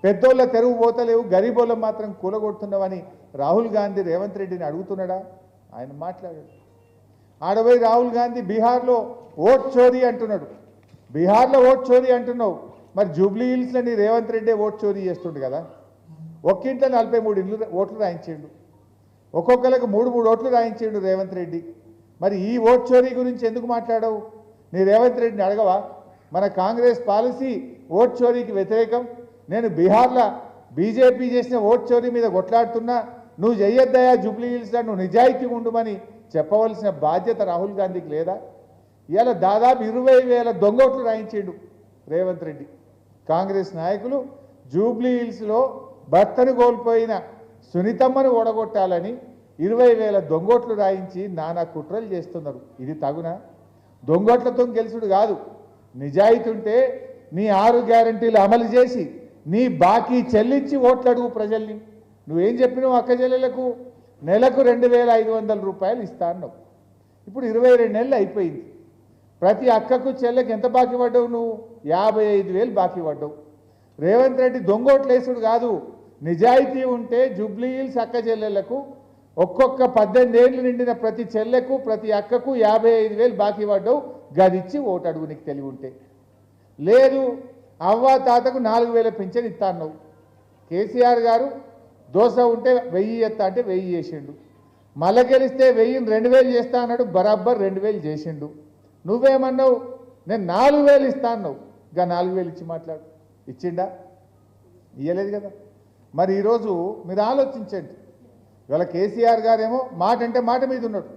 పెద్దోళ్ళ తెరువు పోతలేవు, గరీబోళ్ళం మాత్రం కూలగొడుతున్నావని రాహుల్ గాంధీ రేవంత్ రెడ్డిని అడుగుతున్నాడా? ఆయన మాట్లాడాడు. ఆడపోయి రాహుల్ గాంధీ బీహార్లో ఓట్ చోరీ అంటున్నాడు. బీహార్లో ఓట్ చోరీ అంటున్నావు, మరి జూబ్లీ హిల్స్లో నీ రేవంత్ రెడ్డి ఓట్ చోరీ చేస్తుండు కదా. ఒక్కింట్లో 43 ఓట్లు రాయించిండు, ఒక్కొక్కరికి 3 ఓట్లు రాయించిండు రేవంత్ రెడ్డి. మరి ఈ ఓట్ చోరీ గురించి ఎందుకు మాట్లాడవు? నీ రేవంత్ రెడ్డిని అడగవా? మన కాంగ్రెస్ పాలసీ ఓట్ చోరీకి వ్యతిరేకం, నేను బీహార్లో బీజేపీ చేసిన ఓట్ చోరీ మీద కొట్లాడుతున్నా, నువ్వు చెయ్యొద్దయా జూబ్లీ హిల్స్లో, నువ్వు నిజాయితీగా ఉండమని చెప్పవలసిన బాధ్యత రాహుల్ గాంధీకి లేదా? ఇవాళ దాదాపు 20,000 దొంగోట్లు రాయించిండు రేవంత్ రెడ్డి. కాంగ్రెస్ నాయకులు జూబ్లీ హిల్స్లో భర్తను కోల్పోయిన సునీతమ్మను ఓడగొట్టాలని 20,000 దొంగోట్లు రాయించి నానా కుట్రలు చేస్తున్నారు. ఇది తగునా? దొంగోట్లతో గెలుచుడు కాదు. నిజాయితీ ఉంటే నీ 6 గ్యారంటీలు అమలు చేసి నీ బాకీ చెల్లించి ఓట్లు అడుగు ప్రజల్ని. నువ్వేం చెప్పినావు? అక్క చెల్లెలకు నెలకు 2,500 రూపాయలు ఇస్తా అన్నావు. ఇప్పుడు 22 నెలలు అయిపోయింది. ప్రతి అక్కకు చెల్లెకి ఎంత బాకీ పడ్డావు? నువ్వు 55,000 బాకీ పడ్డావు. రేవంత్ రెడ్డి దొంగోట్లు వేసుడు కాదు, నిజాయితీ ఉంటే జూబ్లీ హిల్స్ అక్క చెల్లెళ్లకు ఒక్కొక్క 18 ఏళ్ళు నిండిన ప్రతి చెల్లెకు ప్రతి అక్కకు 55,000 బాకీ పడ్డావు. గదిచ్చి ఓటు అడుగు నీకు తెలివి ఉంటే. లేదు, అవ్వ తాతకు 4,000 పింఛన్ ఇస్తా అన్నావు. కేసీఆర్ గారు దోశ ఉంటే 1000 ఎత్తా అంటే 1000 చేసిండు. మళ్ళీ గెలిస్తే 1000ని 2,000 చేస్తా అన్నాడు, బరాబర్ 2,000 చేసిండు. నువ్వేమన్నావు? నేను 4,000 ఇస్తా అన్నావు. ఇంకా 4,000 ఇచ్చి మాట్లాడు. ఇచ్చిండా? ఇయ్యలేదు కదా. మరి ఈరోజు మీరు ఆలోచించండి. ఇవాళ కేసీఆర్ గారేమో మాట అంటే మాట మీద ఉన్నాడు.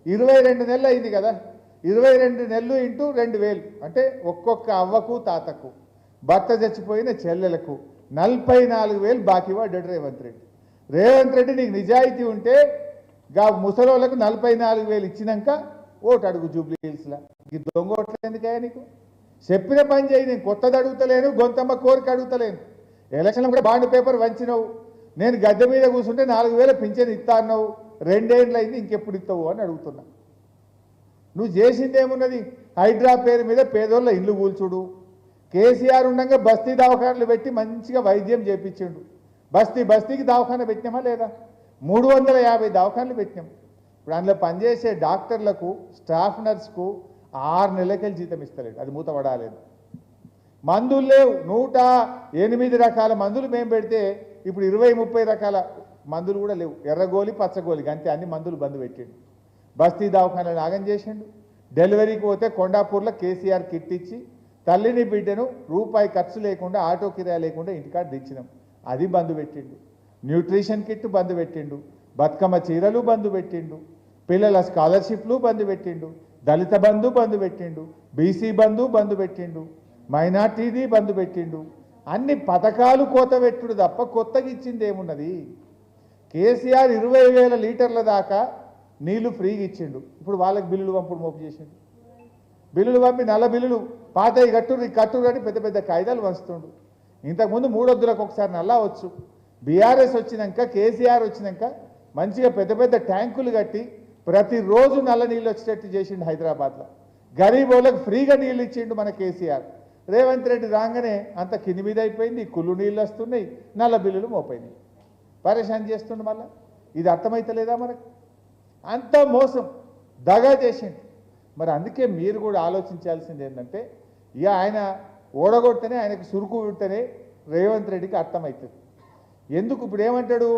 22 నెలలు అయింది కదా, 22 నెలలు ఇంటూ 2,000 అంటే ఒక్కొక్క అవ్వకు తాతకు భర్త చచ్చిపోయిన చెల్లెలకు 44,000 బాకీ పడ్డాడు రేవంత్ రెడ్డి. రేవంత్ రెడ్డి నీకు నిజాయితీ ఉంటే గా ముసలోళ్ళకు 44,000 ఇచ్చినాక ఓటు అడుగు జూబ్లీ హిల్స్లో. ఈ దొంగ ఓట్లు ఎందుకయ్యా నీకు? చెప్పిన పని చేయి. నేను కొత్తది అడుగుతలేను, గొంతమ్మ కోరిక అడుగుతలేను. ఎలక్షన్లో కూడా బాండ్ పేపర్ వంచినావు. నేను గద్దె మీద కూర్చుంటే 4,000 పింఛన్ ఇస్తా అన్నావు. 2 ఏళ్ళు అయింది, ఇంకెప్పుడు ఇస్తావు అని అడుగుతున్నా. నువ్వు చేసింది ఏమున్నది? హైడ్రా పేరు మీద పేదోళ్ళ ఇల్లు కూల్చుడు. కేసీఆర్ ఉండగా బస్తీ దవాఖానలు పెట్టి మంచిగా వైద్యం చేయించిండు. బస్తీకి దవాఖాన పెట్టినామా లేదా? 350 దవాఖానలు పెట్టినాం. ఇప్పుడు అందులో పనిచేసే డాక్టర్లకు స్టాఫ్ నర్స్కు 6 నెలలకెళ్ళి జీతం ఇస్తలేడు. అది మూతపడాలేదు. మందులు లేవు. 108 రకాల మందులు మేము పెడితే ఇప్పుడు 20-30 రకాల మందులు కూడా లేవు. ఎర్రగోలి పచ్చగోలి అంతే, అన్ని మందులు బంద్ పెట్టిండు. బస్తీ దవాఖానలు నాగం చేసిండు. డెలివరీకి పోతే కొండాపూర్లో కేసీఆర్ కిట్ ఇచ్చి తల్లిని బిడ్డను రూపాయి ఖర్చు లేకుండా ఆటో కిరాయి లేకుండా ఇంటికాడ తెచ్చినాం. అది బంద్ పెట్టిండు. న్యూట్రిషన్ కిట్ బంద్ పెట్టిండు. బతుకమ్మ చీరలు బంద్ పెట్టిండు. పిల్లల స్కాలర్షిప్లు బంద్ పెట్టిండు. దళిత బంధు బంద్ పెట్టిండు. బీసీ బంధు బంద్ పెట్టిండు. మైనార్టీది బంద్ పెట్టిండు. అన్ని పథకాలు కోత పెట్టుడు తప్ప కొత్తగా ఇచ్చింది ఏమున్నది? కేసీఆర్ 20,000 లీటర్ల దాకా నీళ్లు ఫ్రీగా ఇచ్చిండు. ఇప్పుడు వాళ్ళకి బిల్లులు పంపుడు మోపు చేసిండు. బిల్లులు పంపి నల్ల బిల్లులు పాతయి కట్టురు అని పెద్ద పెద్ద కాయిదాలు వంచుతుండు. ఇంతకుముందు 3 వద్దులకు ఒకసారి నల్లా వచ్చు. బీఆర్ఎస్ వచ్చినాక కేసీఆర్ వచ్చినాక మంచిగా పెద్ద పెద్ద ట్యాంకులు కట్టి ప్రతిరోజు నల్ల నీళ్ళు వచ్చేటట్టు చేసిండు హైదరాబాద్లో. గరీబ్ వాళ్ళకి ఫ్రీగా నీళ్ళు ఇచ్చిండు మన కేసీఆర్. రేవంత్ రెడ్డి రాగానే అంత కింది మీద అయిపోయింది. కుళ్ళు నీళ్ళు వస్తున్నాయి, నల్ల బిల్లులు మోపోయినాయి. పరేషాన్ చేస్తుండు. మళ్ళీ ఇది అర్థమైతలేదా మనకు? అంత మోసం దగా చేసిండు. మరి అందుకే మీరు కూడా ఆలోచించాల్సింది ఏంటంటే, ఇక ఆయన ఓడగొడితేనే, ఆయనకు సురుకు విడితేనే రేవంత్ రెడ్డికి అర్థమవుతుంది. ఎందుకు ఇప్పుడు ఏమంటాడు?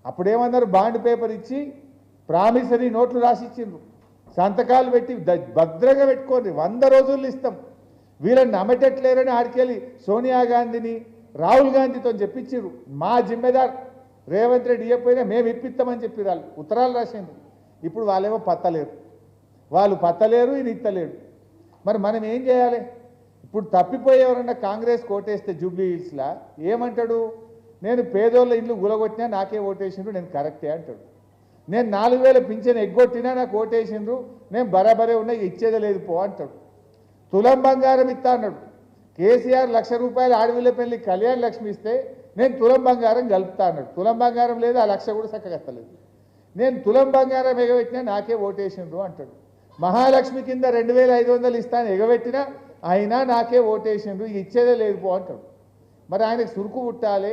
అప్పుడేమన్నారు? బాండ్ పేపర్ ఇచ్చి ప్రామిసరీ నోట్లు రాసిచ్చిండ్రు. సంతకాలు పెట్టి భద్రంగా పెట్టుకోండి, 100 రోజుల్లో ఇస్తాం. వీళ్ళని నమ్మటట్లేరని ఆడికెళ్ళి సోనియా గాంధీని రాహుల్ గాంధీతో చెప్పించారు. మా జిమ్మెదార్ రేవంత్ రెడ్డి ఇవ్వకపోయినా మేము ఇప్పిస్తామని చెప్పి వాళ్ళు ఉత్తరాలు రాసిండ్రు. ఇప్పుడు వాళ్ళేమో పత్తలేరు. వాళ్ళు పత్తలేరు, ఈయన ఇత్తలేడు. మరి మనం ఏం చేయాలి? ఇప్పుడు తప్పిపోయి ఎవరన్నా కాంగ్రెస్ కోటేస్తే జూబ్లీ హిల్స్లా ఏమంటాడు? నేను పేదోళ్ళ ఇల్లు గులగొట్టినా నాకే ఓటేసిండ్రు, నేను కరెక్టే అంటాడు. నేను 4,000 పింఛన్ ఎగ్గొట్టినా నాకు ఓటేసిండ్రు, నేను బరాబరే ఉన్నా, ఇచ్చేదే లేదు పో అంటాడు. తులం బంగారం ఇస్తా అన్నాడు. కేసీఆర్ ₹1,00,000 ఆడవిల్ల పెళ్లి కళ్యాణ లక్ష్మి ఇస్తే నేను తులం బంగారం కలుపుతా అన్నాడు. తులం బంగారం లేదు, ఆ 1,00,000 కూడా చక్కగా ఎత్తలేదు. నేను తులం బంగారం ఎగబెట్టినా నాకే ఓటేసిండ్రు అంటాడు. మహాలక్ష్మి కింద 2,500 ఇస్తాను ఎగబెట్టినా అయినా నాకే ఓటేసిండ్రు, ఇచ్చేదే లేదు పో అంటాడు. మరి ఆయనకు సురుకు పుట్టాలి.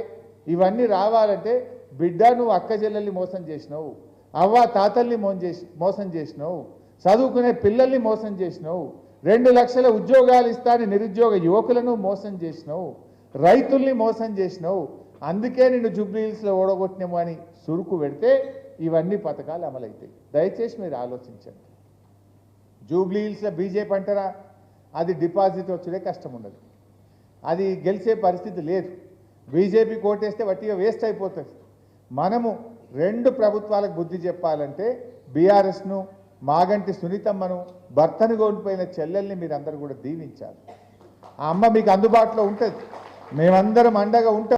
ఇవన్నీ రావాలంటే బిడ్డ నువ్వు అక్క చెల్లెల్ని మోసం చేసినావు, అవ్వ తాతల్ని మోసం చేసినావు, చదువుకునే పిల్లల్ని మోసం చేసినావు, 2 లక్షల ఉద్యోగాలు ఇస్తాని నిరుద్యోగ యువకులను మోసం చేసినావు, రైతుల్ని మోసం చేసినావు. అందుకే నిన్ను జూబ్లీ హిల్స్లో ఓడగొట్టినాము అని సురుకు పెడితే ఇవన్నీ పథకాలు అమలవుతాయి. దయచేసి మీరు ఆలోచించండి. జూబ్లీ హిల్స్లో బీజేపీ అంటారా, అది డిపాజిట్ వచ్చే కష్టం ఉండదు, అది గెలిచే పరిస్థితి లేదు. బీజేపీ కోటేస్తే వట్టిగా వేస్ట్ అయిపోతుంది. మనము 2 ప్రభుత్వాలకు బుద్ధి చెప్పాలంటే బీఆర్ఎస్ను, మాగంటి సునీతమ్మను, భర్తను కోల్పోయిన చెల్లెల్ని మీరందరూ కూడా దీవించాలి. ఆ అమ్మ మీకు అందుబాటులో ఉంటుంది, మేమందరం అండగా ఉంటాం.